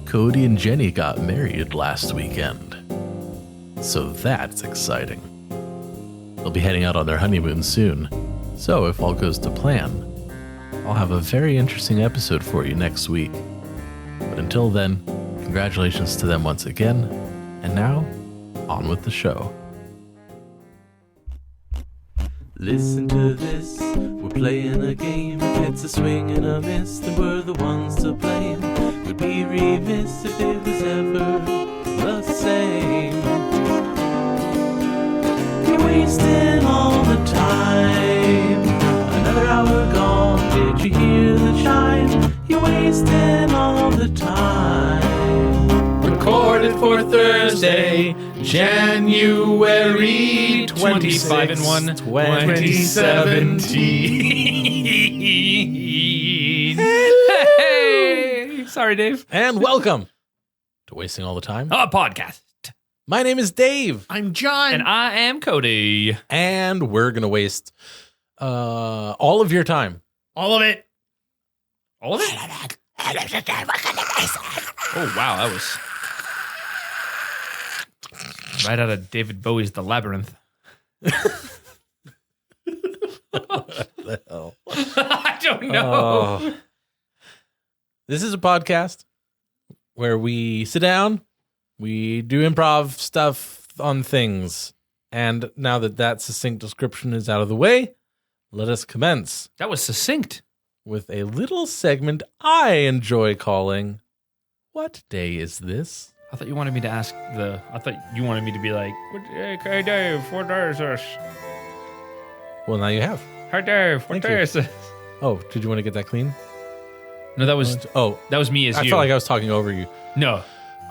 Cody and Jenny got married last weekend. So that's exciting. They'll be heading out on their honeymoon soon. So if all goes to plan, I'll have a very interesting episode for you next week. But until then, congratulations to them once again. And now, on with the show. Listen to this, we're playing a game. If it's a swing and a miss, then we're the ones to blame. We'd be remiss if it was ever the same. You're wasting all the time. Another hour gone, did you hear the chime? You're wasting all the time. Recorded for Thursday, January 25 and 1, 2017. Hey! Sorry, Dave. And welcome to Wasting All the Time, A podcast. My name is Dave. I'm John. And I am Cody. And we're going to waste all of your time. All of it. All of it? Oh, wow. That was right out of David Bowie's The Labyrinth. What the hell? I don't know. Oh. This is a podcast where we sit down, we do improv stuff on things. And now that succinct description is out of the way, let us commence That was succinct. with a little segment I enjoy calling, What Day Is This? I thought you wanted me to ask I thought you wanted me to be like, hey, Dave, what day is this? Well, now you have. Hey, Dave, what Thank day you. is this? Oh, did you want to get that clean? No, that was me as I you. felt like I was talking over you. No,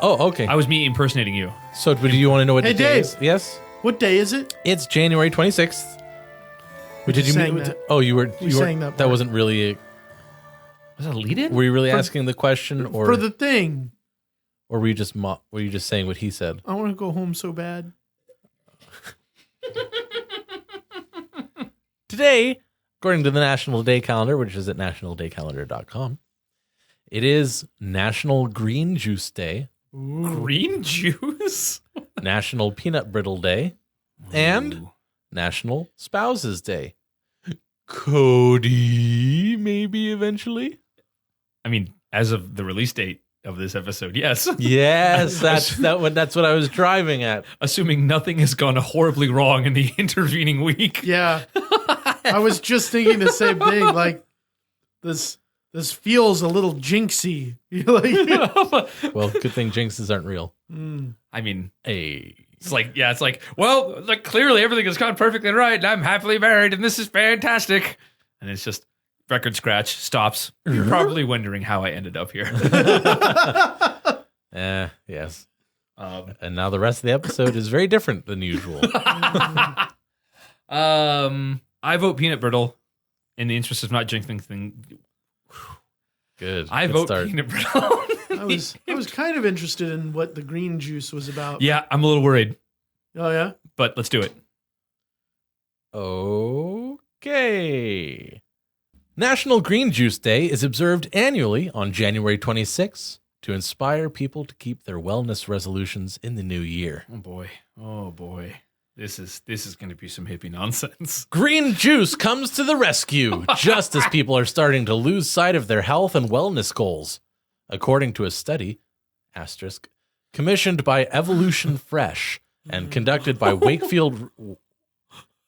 Oh, okay. I was me impersonating you. So, do you want to know what Hey, the day Dave. is? Yes? What day is it? It's January 26th. Did just you sang mean? that. Oh, you were. We You were sang that that part. wasn't really. Was that a lead-in? Were you really For- asking the question, or For the thing. or were you just saying what he said? I want to go home so bad. Today, according to the National Day Calendar, which is at nationaldaycalendar.com, it is National Green Juice Day, Green juice? National Peanut Brittle Day, and Ooh. National Spouses Day. Cody, maybe eventually. I mean, as of the release date of this episode, yes. Yes, that's what I was driving at. Assuming nothing has gone horribly wrong in the intervening week. Yeah. I was just thinking the same thing. Like, this feels a little jinxy. You're like, Well, good thing jinxes aren't real. I mean, Hey. it's like, well, like clearly everything has gone perfectly right, and I'm happily married, and this is fantastic. And it's just record scratch, stops. You're probably wondering how I ended up here. Yes. And now the rest of the episode is very different than usual. I vote peanut brittle in the interest of not jinxing things. Good. I Good vote start. peanut brittle. I was kind of interested in what the green juice was about. Yeah, I'm a little worried, Oh, yeah? but let's do it. Okay. National Green Juice Day is observed annually on January 26th to inspire people to keep their wellness resolutions in the new year. Oh boy. This is going to be some hippie nonsense. Green juice comes to the rescue just as people are starting to lose sight of their health and wellness goals. According to a study, asterisk, commissioned by Evolution Fresh and conducted by Wakefield.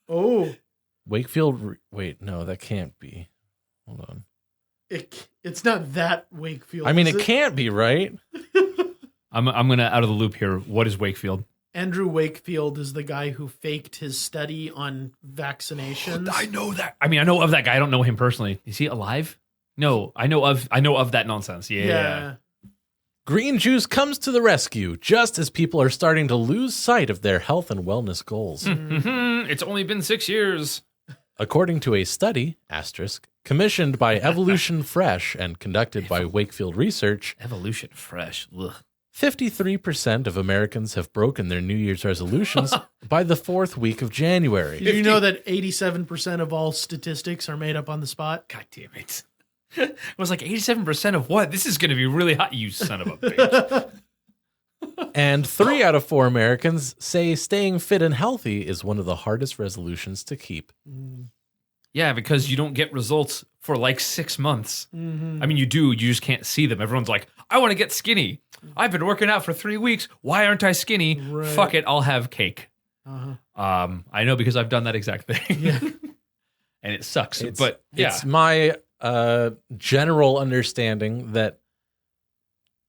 Oh. Wait, no, that can't be. Hold on. It's not that Wakefield. I mean, is it can't be, right? I'm going to out of the loop here. What is Wakefield? Andrew Wakefield is the guy who faked his study on vaccinations. I know that. I mean, I know of that guy. I don't know him personally. Is he alive? No, I know of that nonsense. Yeah. Green juice comes to the rescue just as people are starting to lose sight of their health and wellness goals. It's only been 6 years. According to a study, asterisk, commissioned by Evolution Fresh and conducted by Wakefield Research, Evolution Fresh. Ugh. 53% of Americans have broken their New Year's resolutions by the fourth week of January. Did you know that 87% of all statistics are made up on the spot? God damn it. It was like 87% of what? This is going to be really hot, you son of a bitch. And 3 out of 4 Americans say staying fit and healthy is one of the hardest resolutions to keep. Yeah, because you don't get results for like 6 months. Mm-hmm. I mean, you do, you just can't see them. Everyone's like, I want to get skinny. I've been working out for 3 weeks. Why aren't I skinny? Right. Fuck it, I'll have cake. Uh-huh. I know because I've done that exact thing. Yeah. And it sucks. It's, but yeah. it's my general understanding that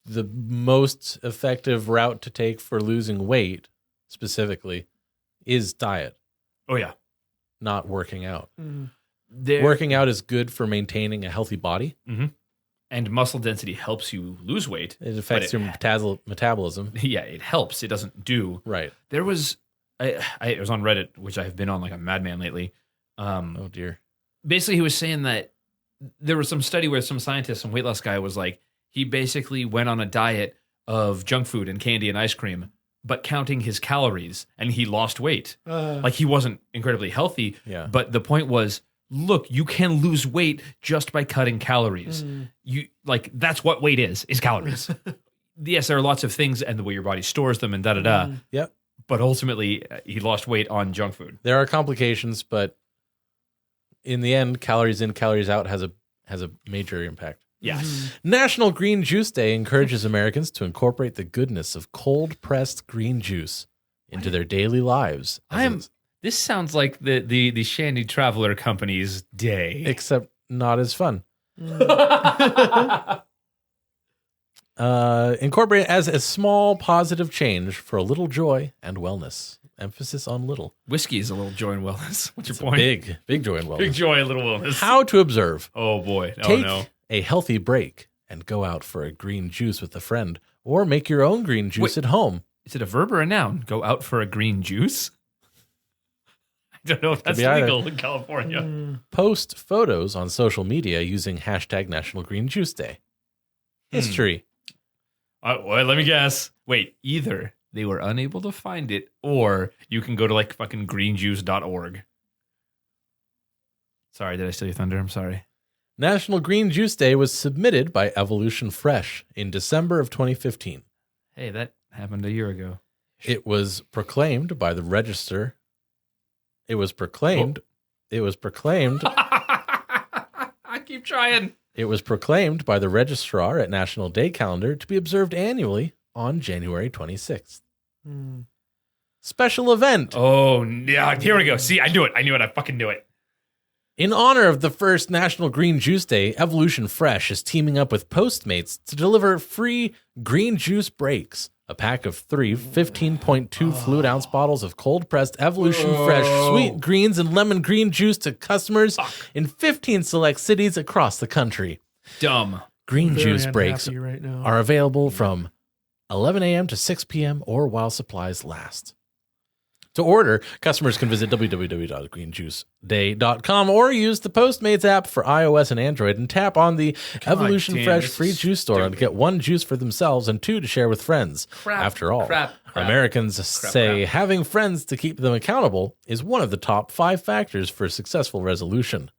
the most effective route to take for losing weight, specifically, is diet, Oh, yeah. not working out. Mm-hmm. Working out is good for maintaining a healthy body. And muscle density helps you lose weight. It affects But your metabolism. Yeah, it helps. It doesn't do. Right. There was, it was on Reddit, which I have been on like a madman lately. Oh, dear. Basically, he was saying that there was some study where some scientist, some weight loss guy was like, he basically went on a diet of junk food and candy and ice cream, but counting his calories, and he lost weight. Like he wasn't incredibly healthy, Yeah. but the point was, look, you can lose weight just by cutting calories. You like that's what weight is calories. Yes, there are lots of things and the way your body stores them and da-da-da. Yep. But ultimately, he lost weight on junk food. There are complications, but in the end, calories in, calories out has a major impact. Yes. National Green Juice Day encourages Americans to incorporate the goodness of cold-pressed green juice into their daily lives. This sounds like the Shandy Traveler Company's day. Except not as fun. Incorporate it as a small positive change for a little joy and wellness. Emphasis on little. Whiskey is a little joy and wellness. What's It's your point? Big joy and wellness. Big joy and little wellness. How to observe. Oh boy. Oh Take no. a healthy break and go out for a green juice with a friend, or make your own green juice Wait. at home. Is it a verb or a noun? Go out for a green juice? I don't know if that's be either. legal in California. Post photos on social media using hashtag National Green Juice Day. History. Well, let me guess. Wait, either they were unable to find it, or you can go to like fucking greenjuice.org. Sorry, did I steal your thunder? I'm sorry. National Green Juice Day was submitted by Evolution Fresh in December of 2015. Hey, that happened a year ago. It was proclaimed by the Register. It was proclaimed. I keep trying. It was proclaimed by the Registrar at National Day Calendar to be observed annually on January 26th. Special event. Oh, yeah. Here we go. See, I knew it. I fucking knew it. In honor of the first National Green Juice Day, Evolution Fresh is teaming up with Postmates to deliver free green juice breaks. A pack of 3 15.2 fluid ounce bottles of cold-pressed Evolution Fresh sweet greens and lemon green juice to customers in 15 select cities across the country. Dumb. Green Very juice breaks unhappy right now. are available from 11 a.m. to 6 p.m. or while supplies last. To order, customers can visit www.greenjuiceday.com or use the Postmates app for iOS and Android and tap on the Evolution damn, Fresh this free is juice store and stupid. get 1 juice for themselves and 2 to share with friends. After all, Americans say having friends to keep them accountable is one of the top 5 factors for successful resolution.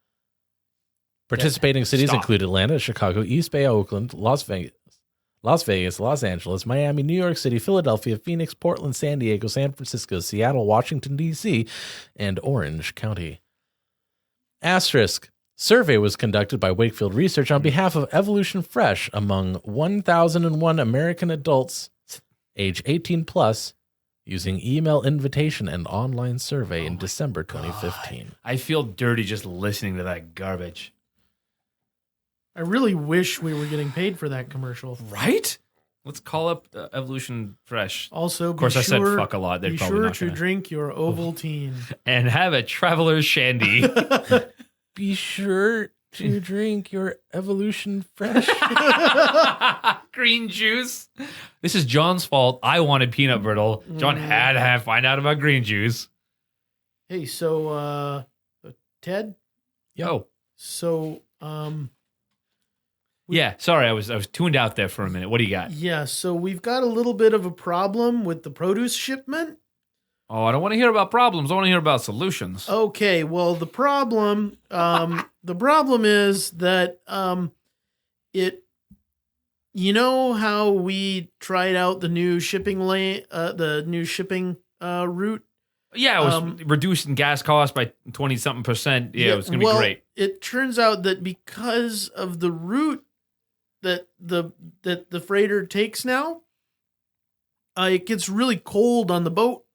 Participating cities include Atlanta, Chicago, East Bay, Oakland, Las Vegas, Los Angeles, Miami, New York City, Philadelphia, Phoenix, Portland, San Diego, San Francisco, Seattle, Washington, D.C., and Orange County. Asterisk. Survey was conducted by Wakefield Research on behalf of Evolution Fresh among 1,001 American adults age 18 plus using email invitation and online survey in December 2015. I feel dirty just listening to that garbage. I really wish we were getting paid for that commercial. Right? Let's call up Evolution Fresh. Also, Of course, I said fuck a lot. They're Be probably sure not to gonna. drink your Ovaltine. And have a traveler's shandy. Be sure to drink your Evolution Fresh. Green juice. This is John's fault. I wanted peanut brittle. John had to find out about green juice. Hey, so Ted? Yo. So Yeah, sorry, I was tuned out there for a minute. What do you got? yeah, so we've got a little bit of a problem with the produce shipment. Oh, I don't want to hear about problems. I want to hear about solutions. Okay, well, the problem is that it. You know how we tried out the new shipping lane, route? Yeah, it was reducing gas costs by 20-something%. Yeah, it was going to be great. It turns out that because of the route that the freighter takes now, it gets really cold on the boat.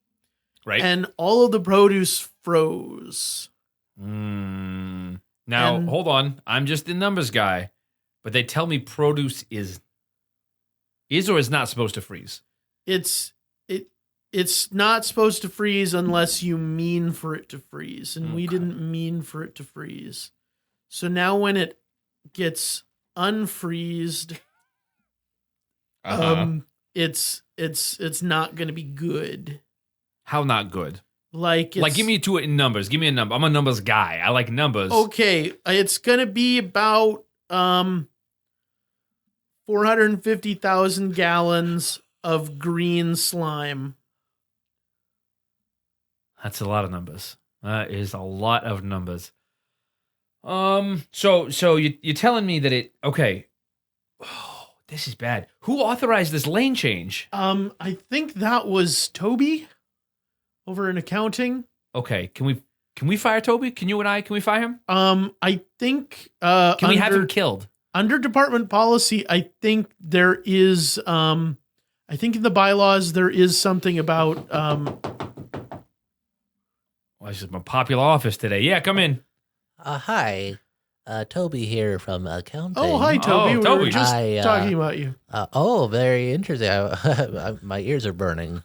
Right. And all of the produce froze. Now, hold on. I'm just the numbers guy. But they tell me produce is or is not supposed to freeze. It's not supposed to freeze unless you mean for it to freeze. And we didn't mean for it to freeze. So now when it gets unfreezed, it's not going to be good. How not good? Like give me to it in numbers. Give me a number. I'm a numbers guy. I like numbers. Okay, it's going to be about 450,000 gallons of green slime. That's a lot of numbers. That is a lot of numbers. So you're telling me that okay. Oh, this is bad. Who authorized this lane change? I think that was Toby over in accounting. Okay, can we fire Toby? Can we fire him? I think can we have him killed? Under department policy, I think there is I think in the bylaws there is something about Well, this is my popular office today. Yeah, come in. Hi. Toby here from accounting. Oh, hi, Toby. Toby. We were just talking about you. Very interesting. My ears are burning.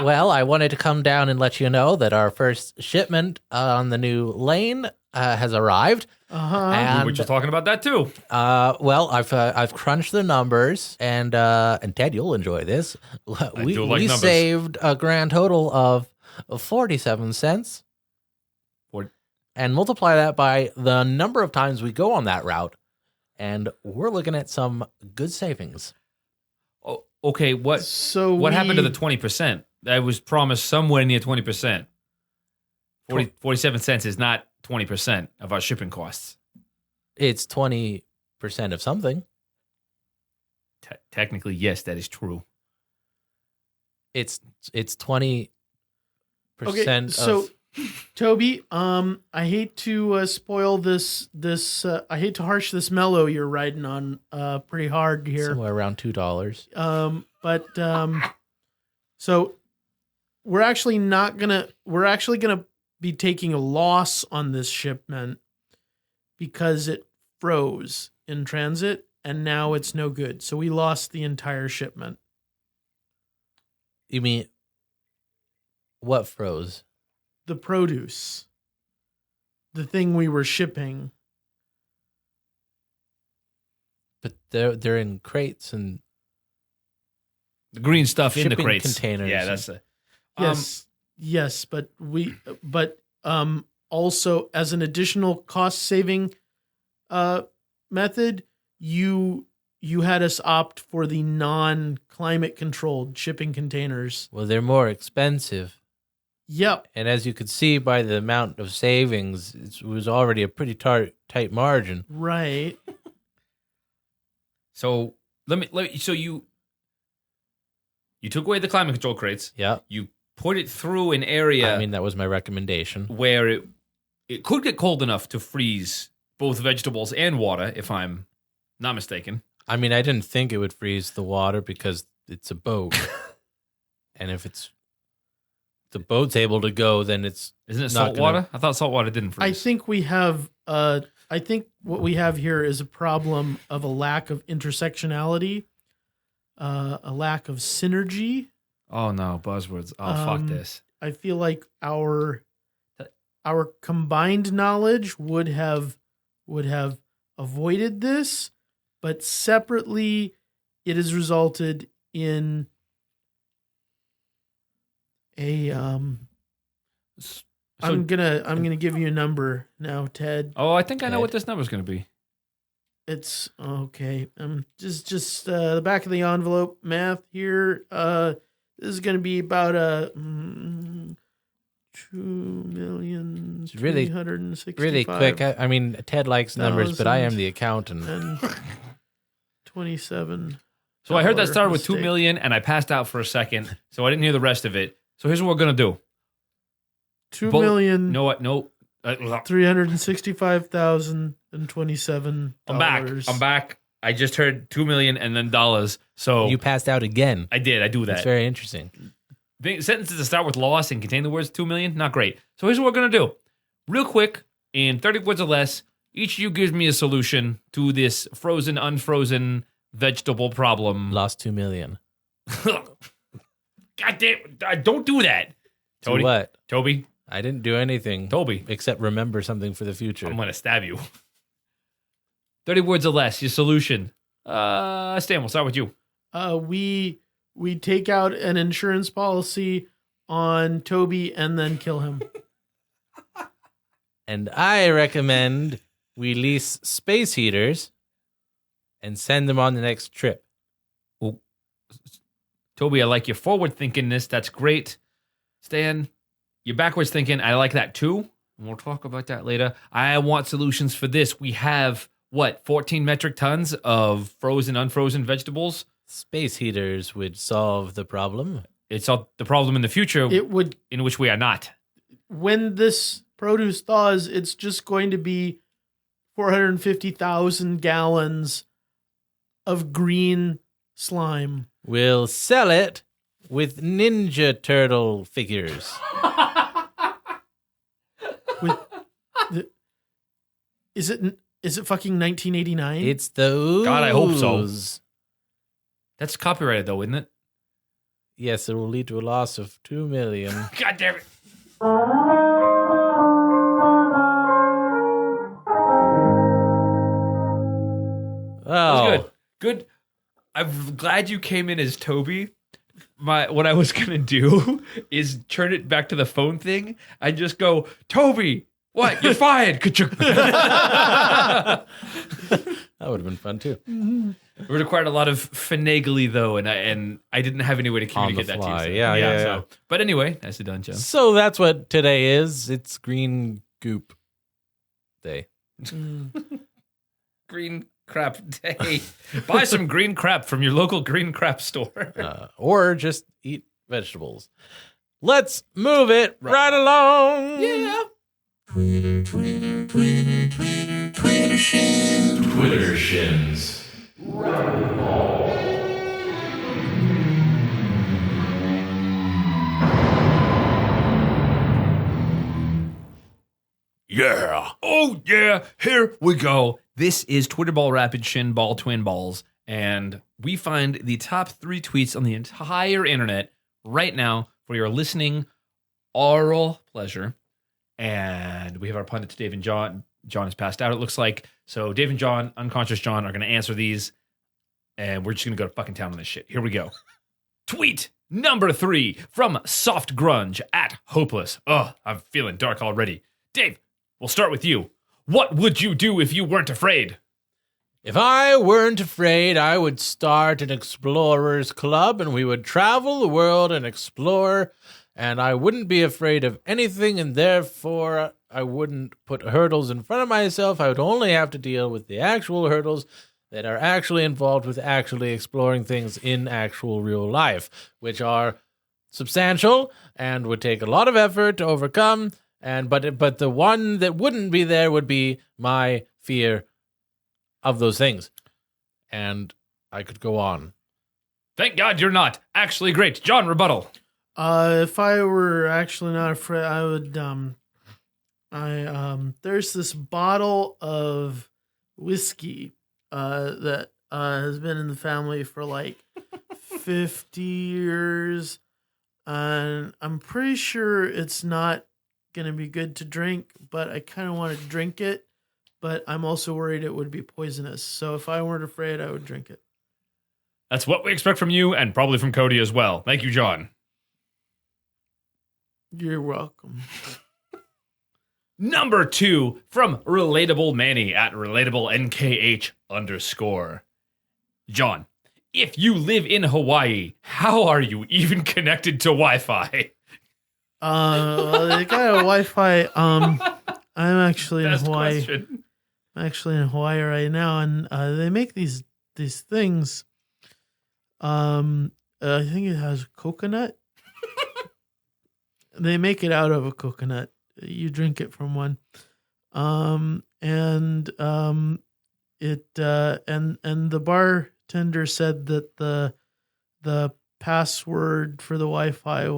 Well, I wanted to come down and let you know that our first shipment on the new lane has arrived. We were just talking about that too. Well, I've crunched the numbers, and Ted, you'll enjoy this. We saved a grand total of 47 cents. And multiply that by the number of times we go on that route, and we're looking at some good savings. Oh, okay, what happened to the 20%? I was promised somewhere near 20%. 47 cents is not 20% of our shipping costs. It's 20% of something. Technically, yes, that is true. It's 20% okay, so Toby, I hate to spoil this. I hate to harsh this mellow you're riding on pretty hard here. Somewhere around $2. So we're actually gonna be taking a loss on this shipment because it froze in transit and now it's no good. So we lost the entire shipment. You mean what froze? The produce. The thing we were shipping. But they're in crates and the green stuff in the shipping crates. Containers. Yeah, that's it. Yes, but also as an additional cost saving method, you had us opt for the non-climate controlled shipping containers. Well, they're more expensive. Yep. And as you could see by the amount of savings, it was already a pretty tight margin. Right. So so you took away the climate control crates. Yeah. You put it through an area. I mean, that was my recommendation. Where it could get cold enough to freeze both vegetables and water, if I'm not mistaken. I mean, I didn't think it would freeze the water because it's a boat. And if the boat's able to go, then isn't it salt water? I thought salt water didn't freeze. I think we have I think what we have here is a problem of a lack of intersectionality, a lack of synergy. Oh no, buzzwords. Oh, fuck this. I feel like our combined knowledge would have avoided this, but separately it has resulted in a I'm gonna give you a number now, Ted. Oh, I think I know what this number's gonna be. It's okay. Just the back of the envelope math here. This is going to be about a 2,365,000. Really quick. I mean, Ted likes numbers, but I am the accountant. And 27. So I heard that started with mistake. 2 million, and I passed out for a second, so I didn't hear the rest of it. So here's what we're gonna do. 2 million. You know what? No. $365,027. I'm back. I just heard 2 million and then dollars. So You passed out again. I did. I do that. That's very interesting. Sentences that start with loss and contain the words 2 million, not great. So here's what we're gonna do. Real quick, in 30 words or less, each of you gives me a solution to this frozen, unfrozen vegetable problem. Lost 2 million. God damn! Don't do that. To what? Toby. I didn't do anything. Toby. Except remember something for the future. I'm gonna stab you. 30 words or less. Your solution. Stan, we'll start with you. We take out an insurance policy on Toby and then kill him. And I recommend we lease space heaters and send them on the next trip. Well, Toby, I like your forward thinkingness. That's great. Stan, you're backwards thinking. I like that too. And we'll talk about that later. I want solutions for this. We have, 14 metric tons of frozen, unfrozen vegetables? Space heaters would solve the problem. It's the problem in the future It would, in which we are not. when this produce thaws, it's just going to be 450,000 gallons of green slime. We'll sell it with Ninja Turtle figures. Is it fucking 1989? It's those. God, I hope so. That's copyrighted though, isn't it? Yes, it will lead to a loss of 2 million. God damn it. Oh, Good. I'm glad you came in as Toby. What I was gonna do is turn it back to the phone thing and just go, Toby, what? You're fired. that would have been fun too. It required a lot of finagly though, and I didn't have any way to communicate that fly. to you. Yeah. But anyway, nicely done, John. So that's what today is. It's Green Goop Day. Green crap day. Buy some green crap from your local green crap store. Or just eat vegetables. Let's move it right along. Yeah. Twitter shins. Yeah. Oh, yeah. Here we go. This is Twitter Ball Rapid Shin Ball Twin Balls. And we find the top 3 tweets on the entire internet right now for your listening oral pleasure. And we have our pundits, Dave and John. John has passed out, it looks like. So Dave and John, unconscious John, are going to answer these. And we're just going to go to fucking town on this shit. Here we go. Tweet number 3 from Soft Grunge at Hopeless. Ugh, I'm feeling dark already. Dave, we'll start with you. What would you do if you weren't afraid? If I weren't afraid, I would start an explorers club and we would travel the world and explore, and I wouldn't be afraid of anything, and therefore I wouldn't put hurdles in front of myself. I would only have to deal with the actual hurdles that are actually involved with actually exploring things in actual real life, which are substantial and would take a lot of effort to overcome. But the one that wouldn't be there would be my fear of those things. And I could go on. Thank God you're not. Actually, great. John, rebuttal. If I were actually not afraid, I would, there's this bottle of whiskey, that, has been in the family for like 50 years. And I'm pretty sure it's not going to be good to drink, but I kind of want to drink it. But I'm also worried it would be poisonous. So if I weren't afraid, I would drink it. That's what we expect from you and probably from Cody as well. Thank you, John. You're welcome. Number 2 from Relatable Manny at RelatableNKH_. John, if you live in Hawaii, how are you even connected to Wi-Fi? Well, they got a Wi-Fi. I'm actually in Best Hawaii. question. I'm actually in Hawaii right now, and they make these things. I think it has coconut. They make it out of a coconut. You drink it from one. And the bartender said that the password for the Wi-Fi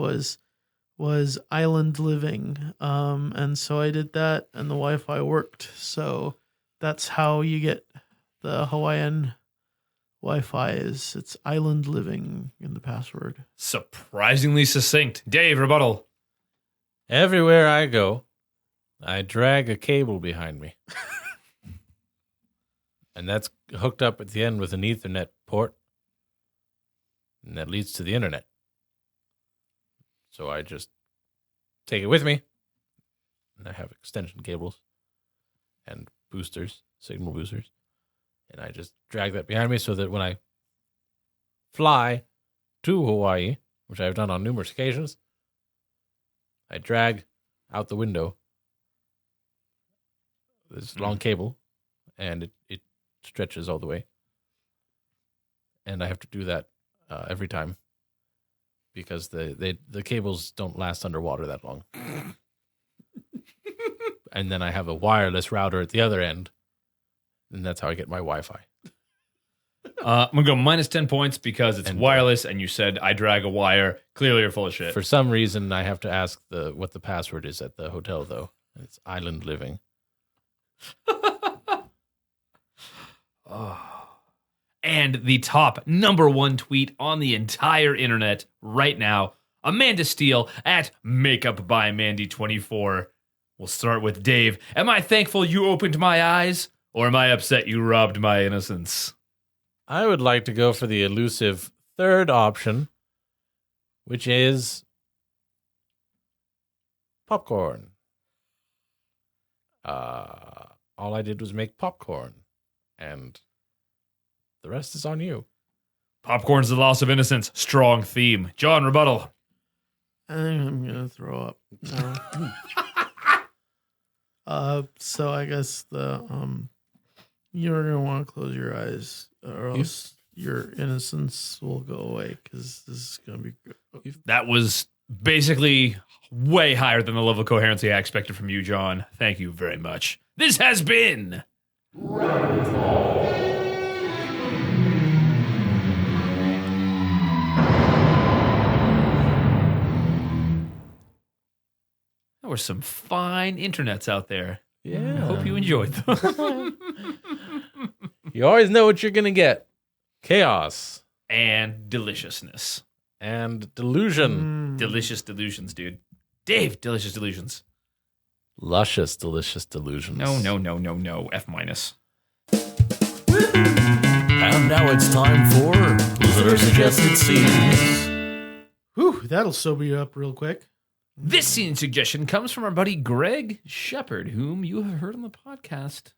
was island living. And so I did that, and the Wi-Fi worked. So that's how you get the Hawaiian Wi-Fi. It's island living in the password. Surprisingly succinct. Dave, rebuttal. Everywhere I go, I drag a cable behind me. And that's hooked up at the end with an Ethernet port. And that leads to the internet. So I just take it with me. And I have extension cables and boosters, signal boosters. And I just drag that behind me so that when I fly to Hawaii, which I've done on numerous occasions, I drag out the window this long cable, and it stretches all the way. And I have to do that every time because the cables don't last underwater that long. And then I have a wireless router at the other end, and that's how I get my Wi-Fi. I'm going to go minus 10 points because it's wireless, and you said I drag a wire. Clearly you're full of shit. For some reason, I have to ask what the password is at the hotel, though. It's island living. And the top #1 tweet on the entire internet right now, Amanda Steele at Makeup by Mandy24. We'll start with Dave. Am I thankful you opened my eyes, or am I upset you robbed my innocence? I would like to go for the elusive third option, which is popcorn. All I did was make popcorn, and the rest is on you. Popcorn's the loss of innocence. Strong theme. John, rebuttal. I think I'm gonna throw up. So I guess you're gonna want to close your eyes, or else your innocence will go away. Because this is gonna be good. That was basically way higher than the level of coherency I expected from you, John. Thank you very much. This has been There were some fine internets out there. Yeah. I hope you enjoyed them. You always know what you're going to get. Chaos. And deliciousness. And delusion. Delicious delusions, dude. Dave, delicious delusions. Luscious, delicious delusions. No. F-. And now it's time for Listener Suggested Scenes. Whew, that'll sober you up real quick. This scene suggestion comes from our buddy Greg Shepard, whom you have heard on the podcast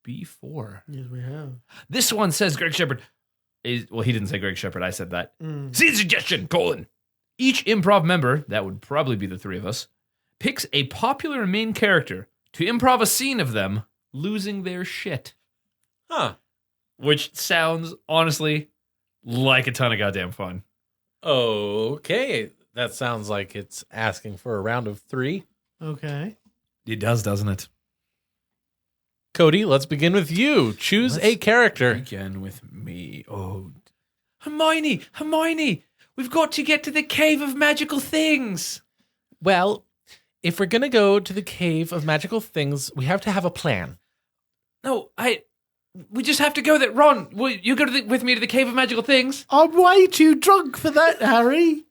before. Yes, we have. This one says Greg Shepard he didn't say Greg Shepard. I said that. Scene suggestion, : each improv member, that would probably be the three of us, picks a popular main character to improv a scene of them losing their shit. Huh. Which sounds, honestly, like a ton of goddamn fun. Okay. That sounds like it's asking for a round of 3. Okay. It does, doesn't it? Cody, let's begin with you. Choose a character. Begin with me. Oh, Hermione. We've got to get to the Cave of Magical Things. Well, if we're going to go to the Cave of Magical Things, we have to have a plan. No, we just have to go there. Ron, will you go with me to the Cave of Magical Things? I'm way too drunk for that, Harry.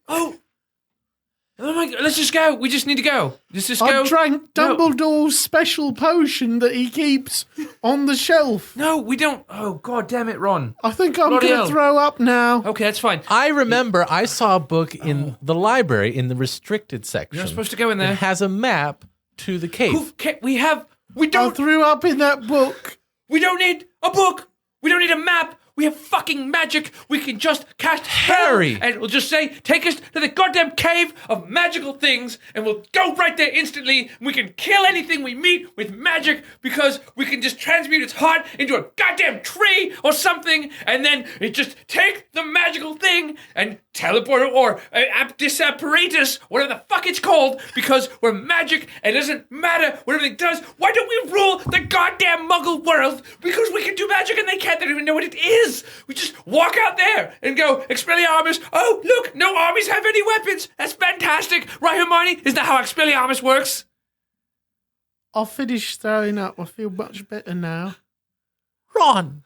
Oh my God, let's just go. We just need to go. Just go. I drank Dumbledore's special potion that he keeps on the shelf. No, we don't. Oh, God damn it, Ron. I think I'm going to throw up now. Okay, that's fine. I remember I saw a book in the library in the restricted section. You're not supposed to go in there. It has a map to the cave. I threw up in that book. We don't need a book. We don't need a map. We have fucking magic. We can just cast Harry! spell, and it'll just say, take us to the goddamn cave of magical things, and we'll go right there instantly. We can kill anything we meet with magic because we can just transmute its heart into a goddamn tree or something, and then it just take the magical thing and teleport it, or apparatus, whatever the fuck it's called, because we're magic and it doesn't matter what everything does. Why don't we rule the goddamn muggle world? Because we can do magic and they can't. They don't even know what it is. We just walk out there and go, Expelliarmus. Oh, look, no armies have any weapons. That's fantastic. Right, Hermione? Isn't that how Expelliarmus works? I'll finish throwing up. I feel much better now. Ron.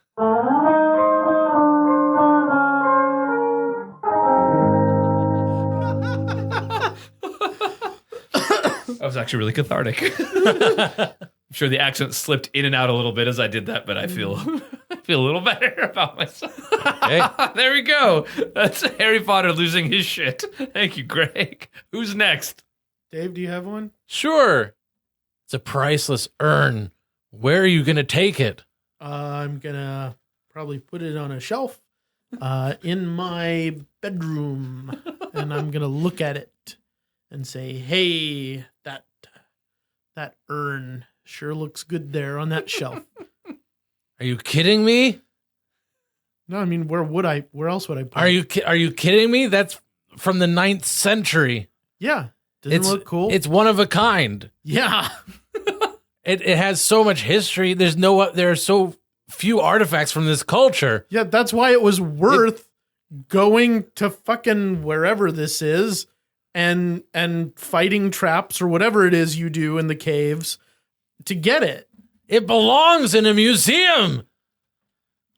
That was actually really cathartic. I'm sure the accent slipped in and out a little bit as I did that, but I feel a little better about myself. Hey. There we go. That's Harry Potter losing his shit. Thank you, Greg. Who's next? Dave, do you have one? Sure. It's a priceless urn. Where are you going to take it? I'm going to probably put it on a shelf in my bedroom, and I'm going to look at it and say, hey, that urn sure looks good there on that shelf. Are you kidding me? No, I mean, where else would I put it? Are you kidding me? That's from the 9th century. Yeah. Doesn't it look cool? It's one of a kind. Yeah. It has so much history. There are so few artifacts from this culture. Yeah, that's why it was worth going to fucking wherever this is and fighting traps or whatever it is you do in the caves to get it. It belongs in a museum.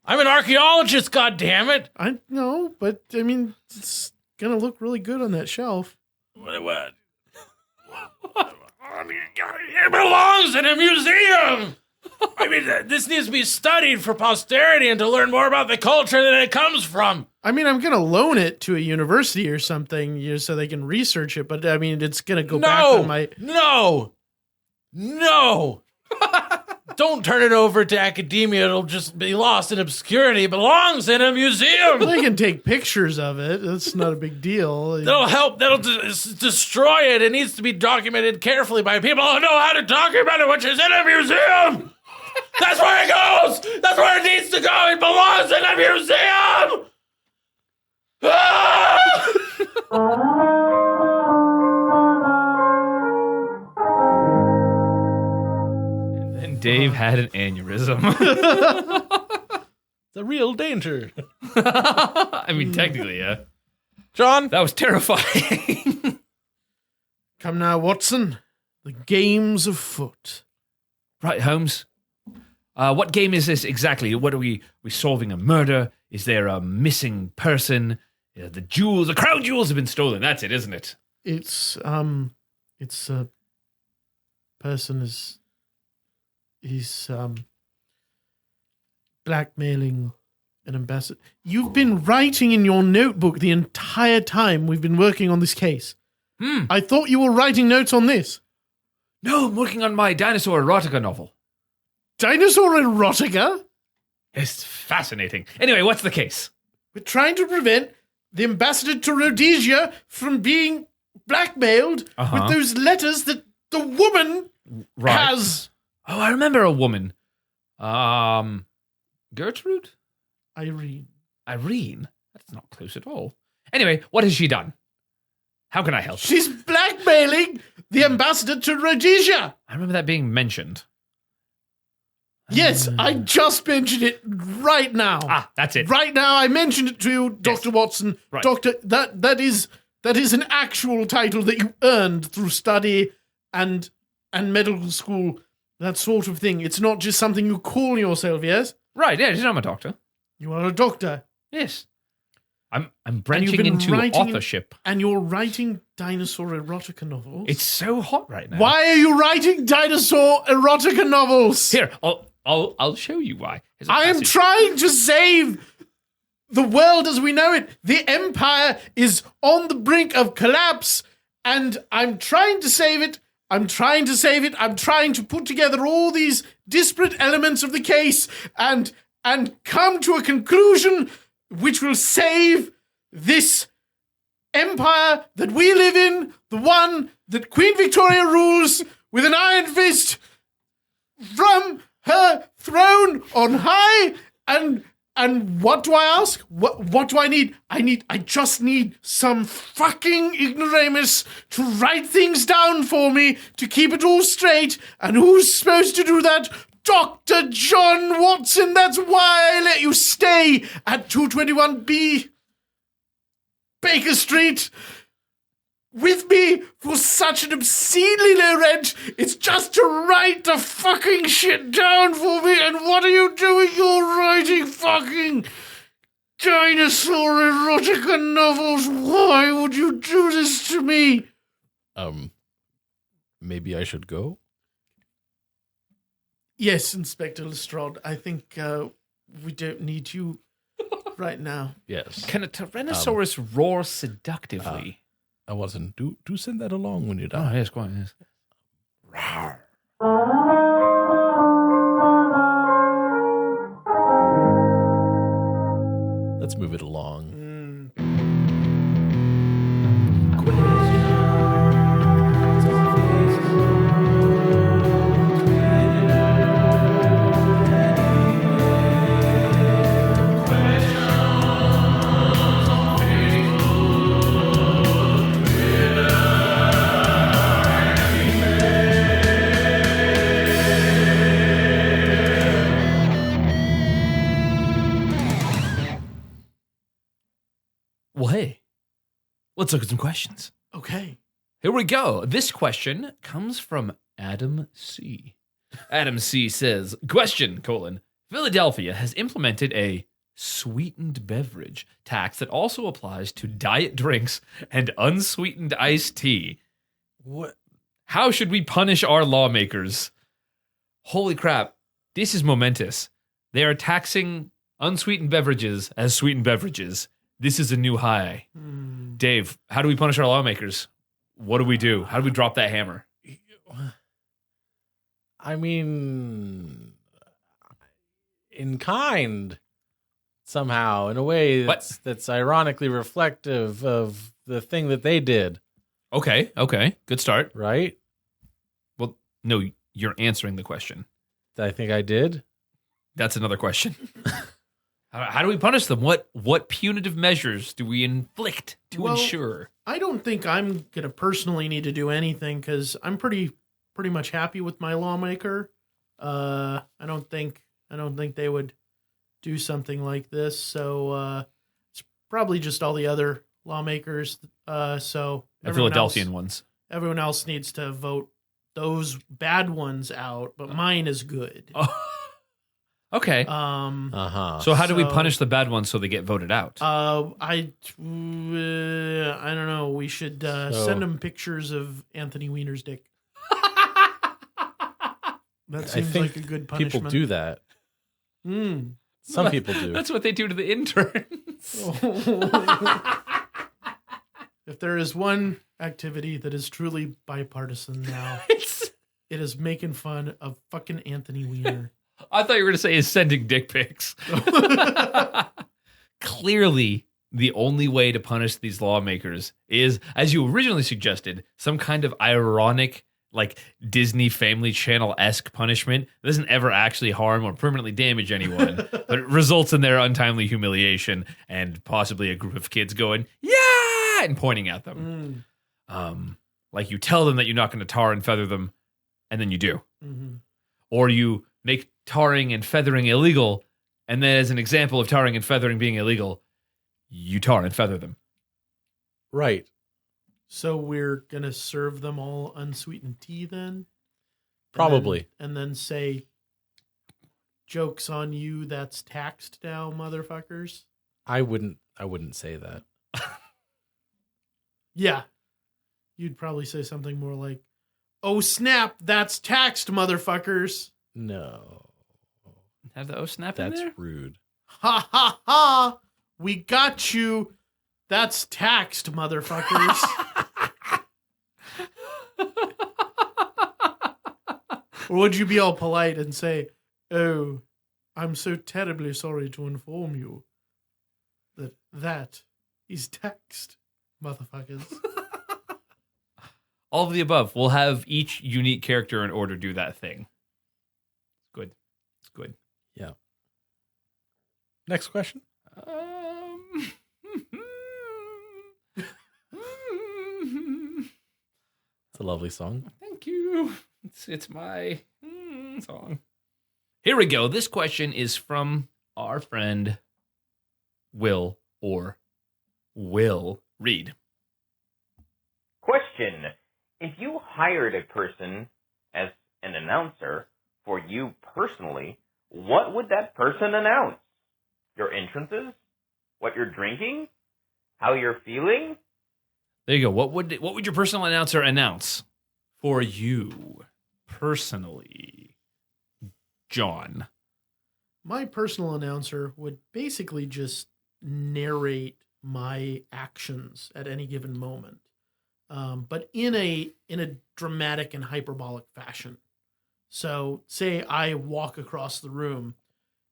I'm an archaeologist, goddammit. I know, but I mean, it's gonna look really good on that shelf. What? It belongs in a museum. I mean, this needs to be studied for posterity and to learn more about the culture that it comes from. I mean, I'm going to loan it to a university or something so they can research it, but I mean, it's going to go back on my... No! Don't turn it over to academia. It'll just be lost in obscurity. It belongs in a museum. They can take pictures of it. That's not a big deal. That'll help. That'll destroy it. It needs to be documented carefully by people who know how to document it, which is in a museum. That's where it goes. That's where it needs to go. It belongs in a museum. Ah! Dave had an aneurysm. It's a real danger. I mean, technically, yeah. John? That was terrifying. Come now, Watson. The game's afoot. Right, Holmes. What game is this exactly? What are we solving a murder? Is there a missing person? The crown jewels have been stolen. That's it, isn't it? It's a person is... He's blackmailing an ambassador. You've been writing in your notebook the entire time we've been working on this case. I thought you were writing notes on this. No, I'm working on my dinosaur erotica novel. Dinosaur erotica? It's fascinating. Anyway, what's the case? We're trying to prevent the ambassador to Rhodesia from being blackmailed with those letters that the woman has... Oh, I remember a woman. Gertrude? Irene? That's not close at all. Anyway, what has she done? How can I help? She's blackmailing the ambassador to Rhodesia. I remember that being mentioned. Yes, I just mentioned it right now. Ah, that's it. Right now, I mentioned it to you, Dr. Watson. Right. Doctor, that is an actual title that you earned through study and medical school. That sort of thing. It's not just something you call yourself, yes? Right, yes, I'm a doctor. You are a doctor. Yes. I'm branching into authorship. And you're writing dinosaur erotica novels? It's so hot right now. Why are you writing dinosaur erotica novels? Here, I'll show you why. I am trying to save the world as we know it. The Empire is on the brink of collapse, and I'm trying to save it. I'm trying to put together all these disparate elements of the case, and and come to a conclusion which will save this empire that we live in, the one that Queen Victoria rules with an iron fist from her throne on high. And what do I ask? What do I need? I just need some fucking ignoramus to write things down for me to keep it all straight. And who's supposed to do that? Dr. John Watson. That's why I let you stay at 221B Baker Street with me for such an obscenely low rent. It's just to write the fucking shit down for me. And what are you doing? You're writing fucking dinosaur erotica novels. Why would you do this to me? Maybe I should go? Yes, Inspector Lestrade. I think we don't need you right now. Yes. Can a Tyrannosaurus roar seductively? Watson, do send that along when you're done. Oh, yes, go on, yes. RAWR. Let's move it along. Well, hey, let's look at some questions. Okay. Here we go. This question comes from Adam C. Adam C says, question, Philadelphia has implemented a sweetened beverage tax that also applies to diet drinks and unsweetened iced tea. What? How should we punish our lawmakers? Holy crap, this is momentous. They are taxing unsweetened beverages as sweetened beverages. This is a new high. Dave, how do we punish our lawmakers? What do we do? How do we drop that hammer? I mean, in kind, somehow, in a way that's ironically reflective of the thing that they did. Okay. Good start. Right? Well, no, you're answering the question. I think I did. That's another question. How do we punish them? What punitive measures do we inflict to ensure? I don't think I'm going to personally need to do anything because I'm pretty much happy with my lawmaker. I don't think they would do something like this. So it's probably just all the other lawmakers. So the Philadelphian ones. Everyone else needs to vote those bad ones out, but mine is good. Oh. Okay. So how do we punish the bad ones so they get voted out? I don't know. We should send them pictures of Anthony Weiner's dick. That seems like a good punishment. People do that. Some people do. That's what they do to the interns. If there is one activity that is truly bipartisan now, it is making fun of fucking Anthony Weiner. I thought you were going to say is sending dick pics. Clearly, the only way to punish these lawmakers is, as you originally suggested, some kind of ironic, like Disney Family Channel-esque punishment that doesn't ever actually harm or permanently damage anyone, but it results in their untimely humiliation and possibly a group of kids going, yeah, and pointing at them. Like you tell them that you're not going to tar and feather them, and then you do. Mm-hmm. Or you make tarring and feathering illegal, and then as an example of tarring and feathering being illegal, you tar and feather them. Right. So we're going to serve them all unsweetened tea then? Probably. And then say, joke's on you, that's taxed now, motherfuckers? I wouldn't say that. Yeah. You'd probably say something more like, oh snap, that's taxed, motherfuckers. No. Have the snap in there? That's rude. Ha ha ha! We got you. That's taxed, motherfuckers. Or would you be all polite and say, oh, I'm so terribly sorry to inform you that is text, motherfuckers. All of the above. We'll have each unique character in order do that thing. Good. It's good. Yeah. Next question. It's a lovely song. Thank you. It's my song. Here we go. This question is from our friend Will Reed. Question. If you hired a person as an announcer for you personally, what would that person announce? Your entrances? What you're drinking? How you're feeling? There you go. What would your personal announcer announce for you personally, John? My personal announcer would basically just narrate my actions at any given moment, but in a dramatic and hyperbolic fashion. So, say I walk across the room,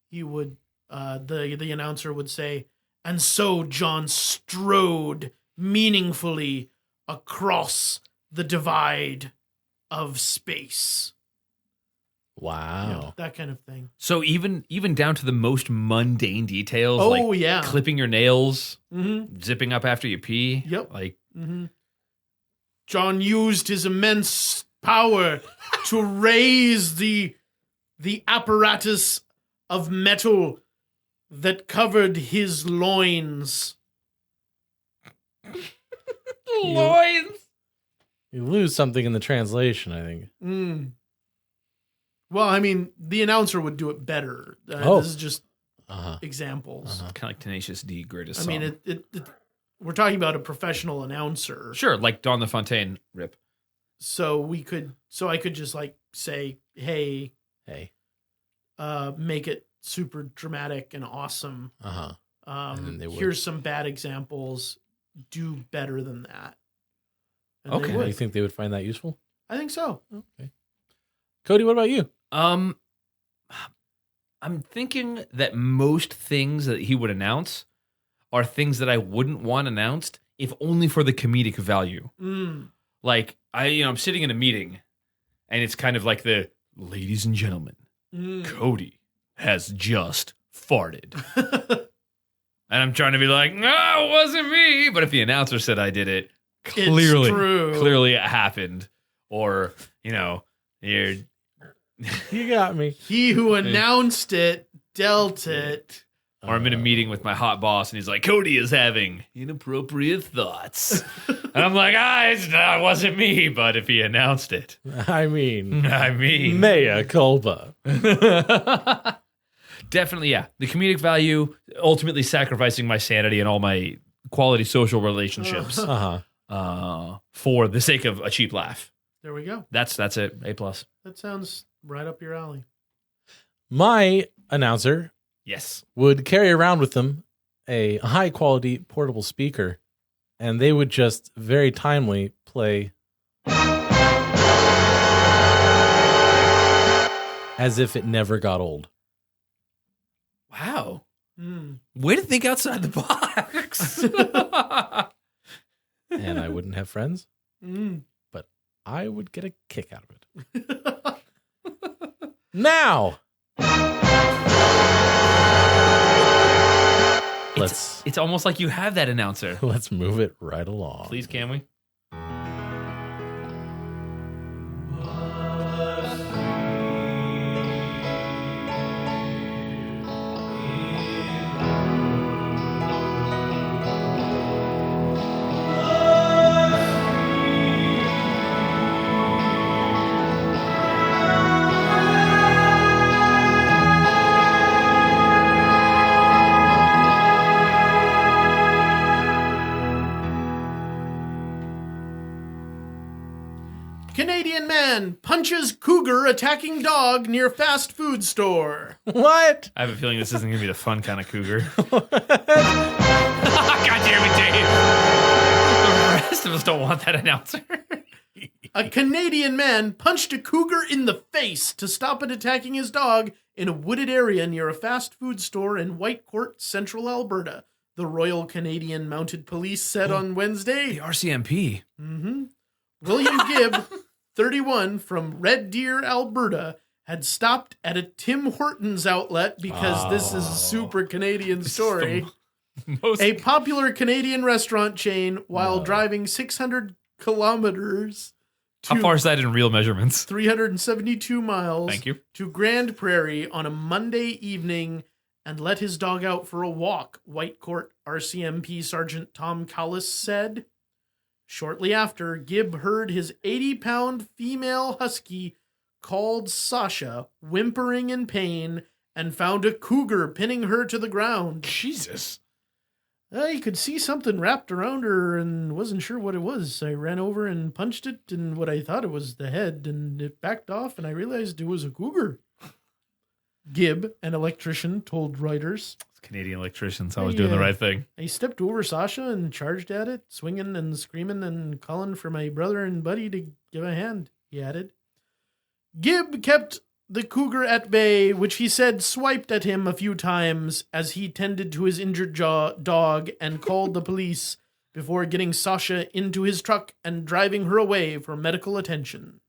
he would the announcer would say, "And so John strode meaningfully across the divide of space." Wow. You know, that kind of thing. So even down to the most mundane details, Oh, like yeah. clipping your nails, Mm-hmm. zipping up after you pee. Yep. Like, Mm-hmm. John used his immense power to raise the apparatus of metal that covered his loins. loins. You lose something in the translation, I think. Mm. Well, I mean, the announcer would do it better. This is just examples. Kind of like Tenacious D, greatest I song. mean, we're talking about a professional announcer. Sure, like Don LaFontaine, rip. So I could just like say, hey, make it super dramatic and awesome. And then they would. Here's some bad examples. Do better than that. And Okay. they would. You think they would find that useful? I think so. Okay. Cody, what about you? I'm thinking that most things that he would announce are things that I wouldn't want announced, if only for the comedic value. Mm. Like I'm sitting in a meeting, and it's kind of like the ladies and gentlemen, Cody has just farted, and I'm trying to be like, no, it wasn't me. But if the announcer said I did it, clearly it happened, or you're. You got me. He who announced it dealt it. Or I'm in a meeting with my hot boss, and he's like, Cody is having inappropriate thoughts. And I'm like, it wasn't me. But if he announced it. I mean. Mea culpa. Definitely, yeah. The comedic value, ultimately sacrificing my sanity and all my quality social relationships for the sake of a cheap laugh. There we go. That's it. A+. That sounds right up your alley. My announcer would carry around with them a high-quality portable speaker, and they would just very timely play as if it never got old. Wow. Way to think outside the box. And I wouldn't have friends, but I would get a kick out of it. Now, it's almost like you have that announcer. Let's move it right along. Please, can we? Canadian man punches cougar attacking dog near fast food store. What? I have a feeling this isn't going to be the fun kind of cougar. God damn it, Dave. The rest of us don't want that announcer. A Canadian man punched a cougar in the face to stop it attacking his dog in a wooded area near a fast food store in Whitecourt, Central Alberta, the Royal Canadian Mounted Police said on Wednesday. The RCMP. Mm-hmm. William Gibb, 31, from Red Deer, Alberta, had stopped at a Tim Hortons outlet because this is a super Canadian story. A popular Canadian restaurant chain while driving 600 kilometers. How far is that in real measurements? 372 miles. Thank you. To Grand Prairie on a Monday evening and let his dog out for a walk, Whitecourt RCMP Sergeant Tom Callis said. Shortly after, Gibb heard his 80-pound female husky called Sasha whimpering in pain and found a cougar pinning her to the ground. Jesus. I could see something wrapped around her and wasn't sure what it was. I ran over and punched it in what I thought it was the head, and it backed off, and I realized it was a cougar. Gibb, an electrician, told Reuters. Canadian electricians always doing the right thing. I stepped over Sasha and charged at it, swinging and screaming and calling for my brother and buddy to give a hand, he added. Gibb kept the cougar at bay, which he said swiped at him a few times as he tended to his injured dog and called the police before getting Sasha into his truck and driving her away for medical attention.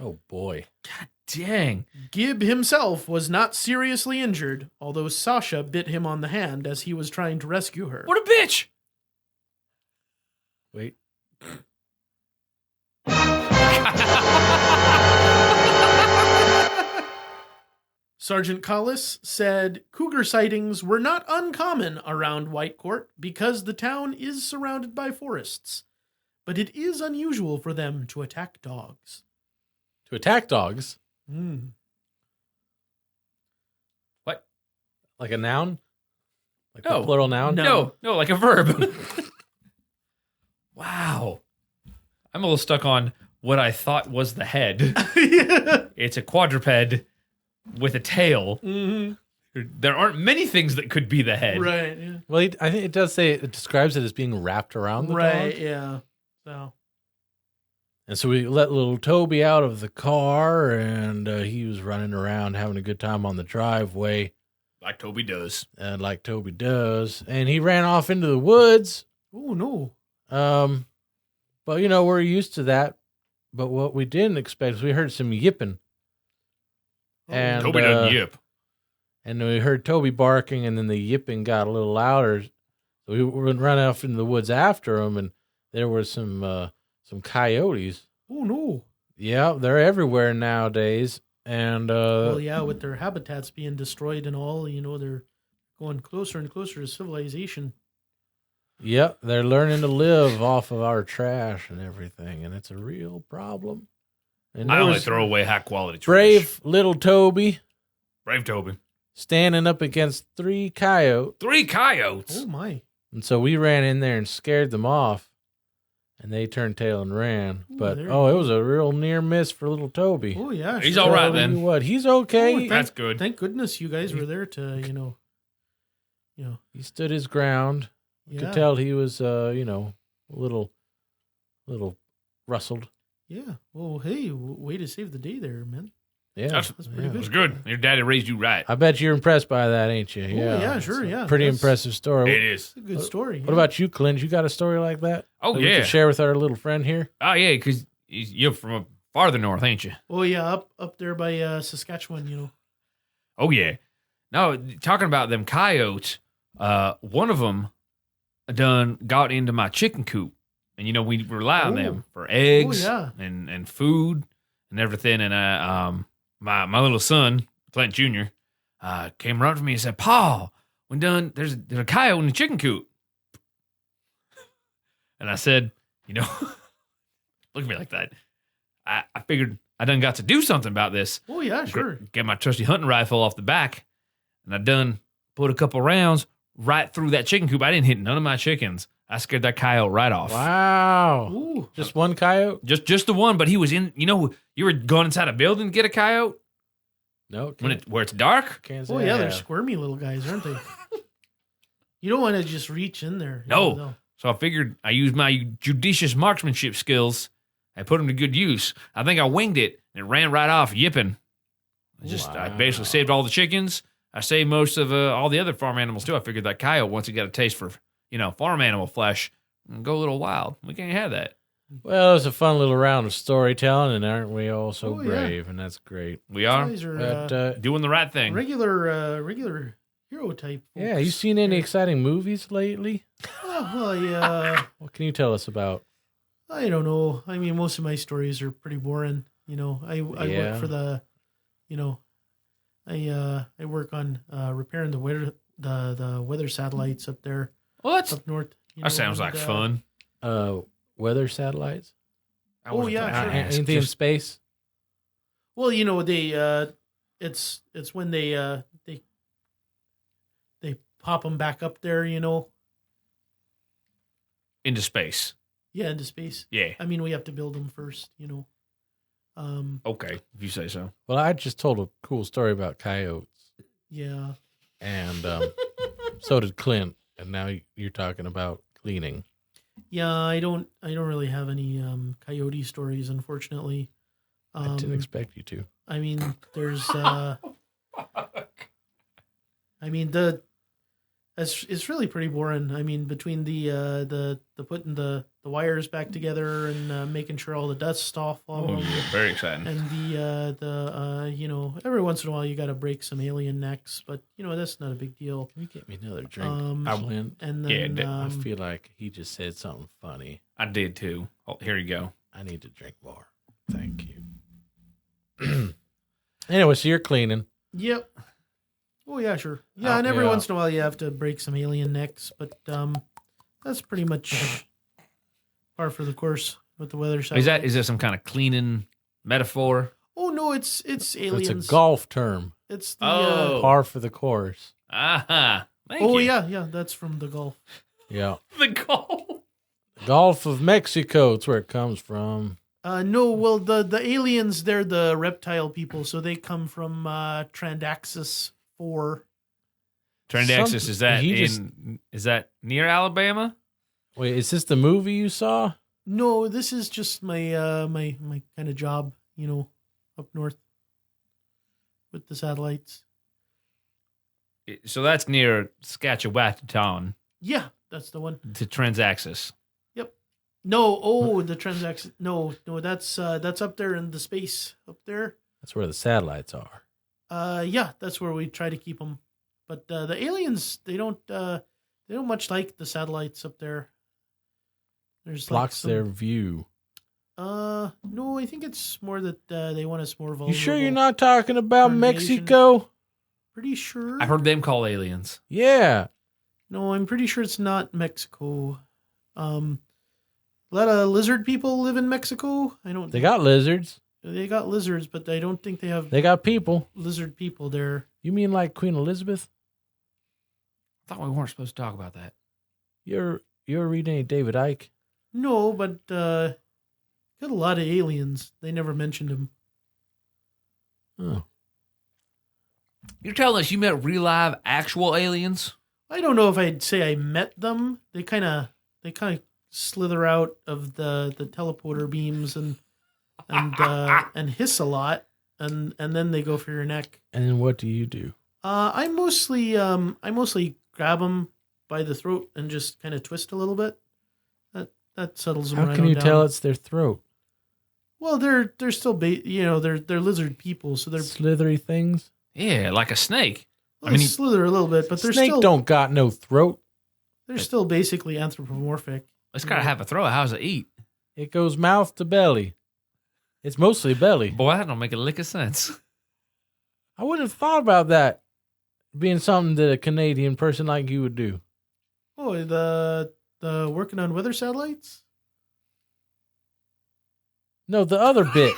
Oh, boy. God dang. Gibb himself was not seriously injured, although Sasha bit him on the hand as he was trying to rescue her. What a bitch! Wait. Sergeant Collis said cougar sightings were not uncommon around Whitecourt because the town is surrounded by forests, but it is unusual for them to attack dogs. To attack dogs? What? Like a noun? Like No. a plural noun? No, like a verb. Wow. I'm a little stuck on what I thought was the head. It's a quadruped with a tail. Mm-hmm. There aren't many things that could be the head. Right, yeah. Well, I think it does say, it describes it as being wrapped around the Right, dog. yeah. So. And so we let little Toby out of the car, and he was running around having a good time on the driveway. Like Toby does. Like Toby does. And he ran off into the woods. Oh, no. But, we're used to that. But what we didn't expect was we heard some yipping. And Toby doesn't yip. And we heard Toby barking, and then the yipping got a little louder. So we went run off into the woods after him, and there were some coyotes. Oh, no. Yeah, they're everywhere nowadays. And Well, yeah, with their habitats being destroyed and all, they're going closer and closer to civilization. Yep, they're learning to live off of our trash and everything, and it's a real problem. And I there only was throw away high quality trash. brave little Toby Brave Toby. standing up against 3 coyotes. 3 coyotes. Oh, my. And so we ran in there and scared them off, and they turned tail and ran. Ooh, But, there you it go. was a real near miss for little Toby. Oh, yeah. He's sure. all right Tell you then. what, he's okay. Oh, That's good. Thank goodness you guys were there to, He stood his ground. You yeah. could tell he was, a little rustled. Yeah. Well, hey, way to save the day there, man. Yeah, That's pretty It good. was good. Your daddy raised you right. I bet you're impressed by that, ain't you? yeah, It's sure, a yeah. Pretty That's- impressive story. It is. It's a good story. What about you, Clint? You got a story like that? Oh, that we yeah. could share with our little friend here? Oh, yeah, because you're from a farther north, ain't you? Oh, yeah, up there by Saskatchewan, Oh, yeah. No, talking about them coyotes, one of them done got into my chicken coop. And, we rely on them for eggs and food and everything. And my little son, Clint Jr., came right up to me and said, "Pa, there's a coyote in the chicken coop." And I said, look at me like that. I figured I done got to do something about this. Oh, yeah, sure. Get my trusty hunting rifle off the back, and I done put a couple rounds right through that chicken coop. I didn't hit none of my chickens. I scared that coyote right off. Wow. Ooh. Just one coyote? Just the one, but he was in. You were going inside a building to get a coyote No. where it's dark. Can't say Oh, I yeah, they're have. squirmy little guys, aren't they? You don't want to just reach in there. No. So I figured I used my judicious marksmanship skills. I put them to good use. I think I winged it, and it ran right off, yipping. I basically saved all the chickens. I saved most of all the other farm animals too. I figured that coyote, once he got a taste for, farm animal flesh, go a little wild. We can't have that. Well, it's a fun little round of storytelling, and aren't we all so brave? And that's great. We are. Doing the right thing. Regular hero type. Folks. Yeah, you seen any exciting movies lately? Yeah. What can you tell us about? I don't know. I mean, most of my stories are pretty boring. I work for the, I work on repairing the weather satellites up there. What? Up north. That sounds like fun. Weather satellites? Oh yeah, sure. Anything in space? Well, they it's when they pop them back up there, Into space. Yeah, into space. Yeah. I mean, we have to build them first, Okay, if you say so. Well, I just told a cool story about coyotes. Yeah. And so did Clint. And now you're talking about cleaning. Yeah, I don't really have any coyote stories, unfortunately. I didn't expect you to. I mean, there's it's really pretty boring. I mean, between the putting the wires back together and making sure all the dust's off. Oh, yeah, very exciting. And the every once in a while you got to break some alien necks, but that's not a big deal. Can you get me another drink? And then I feel like he just said something funny. I did too. Oh, here you go. I need to drink more. Thank you. Anyway, so you're cleaning. Yep. Oh yeah, sure. Yeah, and every once in a while you have to break some alien necks, but that's pretty much par for the course with the weather side. Is that some kind of cleaning metaphor? Oh no, it's aliens. It's a golf term. It's the par for the course. Aha. Thank you. Yeah, that's from the Gulf. Yeah. The Gulf. Gulf of Mexico, it's where it comes from. No, well the aliens, they're the reptile people, so they come from Trandaxis 4. Trandaxis, is that near Alabama? Wait, is this the movie you saw? No, this is just my my kind of job, up north with the satellites. So that's near Saskatchewan. Yeah, that's the one. To Transaxis. Yep. No, the Transaxis. No, that's up there in the space up there. That's where the satellites are. Yeah, that's where we try to keep them. But the aliens, they don't much like the satellites up there. There's blocks their view. No, I think it's more that they want us more vulnerable. You sure you're not talking about Mexico? Pretty sure. I've heard them call aliens. Yeah. No, I'm pretty sure it's not Mexico. A lot of lizard people live in Mexico. They got lizards. They got lizards, but I don't think they have. They got people. Lizard people there. You mean like Queen Elizabeth? I thought we weren't supposed to talk about that. You're reading any David Icke? No, but got a lot of aliens. They never mentioned him. Oh. You're telling us you met real live actual aliens? I don't know if I'd say I met them. They kind of slither out of the teleporter beams and hiss a lot, and then they go for your neck. And then what do you do? I mostly grab them by the throat and just kind of twist a little bit. That settles them. How can you tell it's their throat? Well, they're still they're lizard people, so they're slithery things. Yeah, like a snake. Well, they slither a little bit, but they're snake still don't got no throat. They're still basically anthropomorphic. It's gotta have a throat. How does it eat? It goes mouth to belly. It's mostly belly. Boy, that don't make a lick of sense. I wouldn't have thought about that being something that a Canadian person like you would do. Oh, the working on weather satellites? No, the other bit.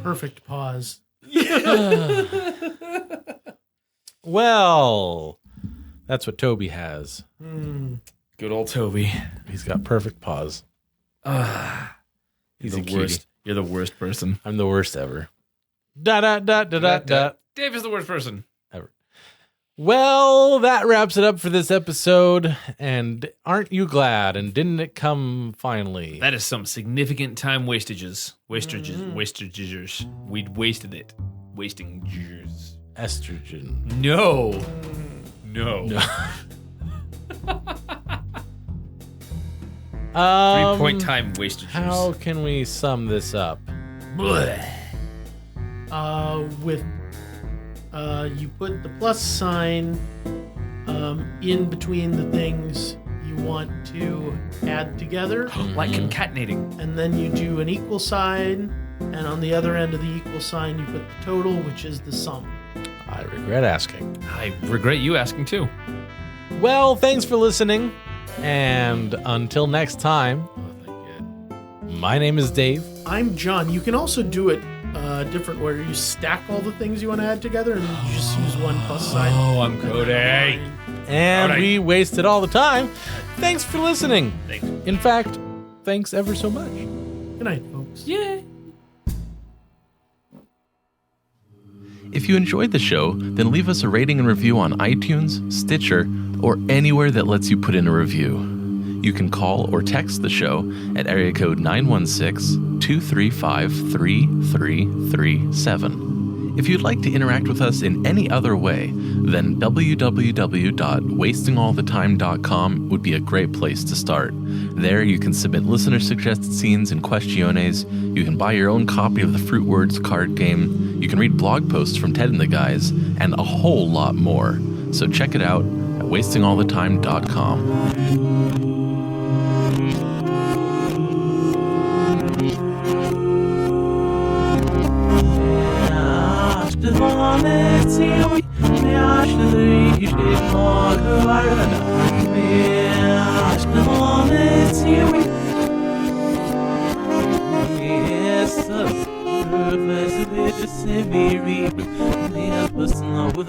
Perfect pause. Well, that's what Toby has. Good old Toby. He's got perfect pause. He's the worst. You're the worst person. I'm the worst ever. Da da da da da da. Dave is the worst person Ever. Well, that wraps it up for this episode. And aren't you glad? And didn't it come finally? That is some significant time wastages. Wastages. We'd wasted it. Wasting years. Estrogen. No. 3-point time wastages. How can we sum this up? With you put the plus sign in between the things you want to add together. Like concatenating. And then you do an equal sign, and on the other end of the equal sign, you put the total, which is the sum. I regret asking. I regret you asking too. Well, thanks for listening. And until next time, my name is Dave. I'm John. You can also do it different, where you stack all the things you want to add together, and you just use one plus sign. Oh, I'm Cody. And we wasted all the time. Thanks for listening. Thanks. In fact, thanks ever so much. Good night, folks. Yeah. If you enjoyed the show, then leave us a rating and review on iTunes, Stitcher, or anywhere that lets you put in a review. You can call or text the show at area code 916-235-3337. If you'd like to interact with us in any other way, then www.wastingallthetime.com would be a great place to start. There you can submit listener-suggested scenes and questionnaise, you can buy your own copy of the Fruit Words card game, you can read blog posts from Ted and the guys, and a whole lot more. So check it out at wastingallthetime.com. With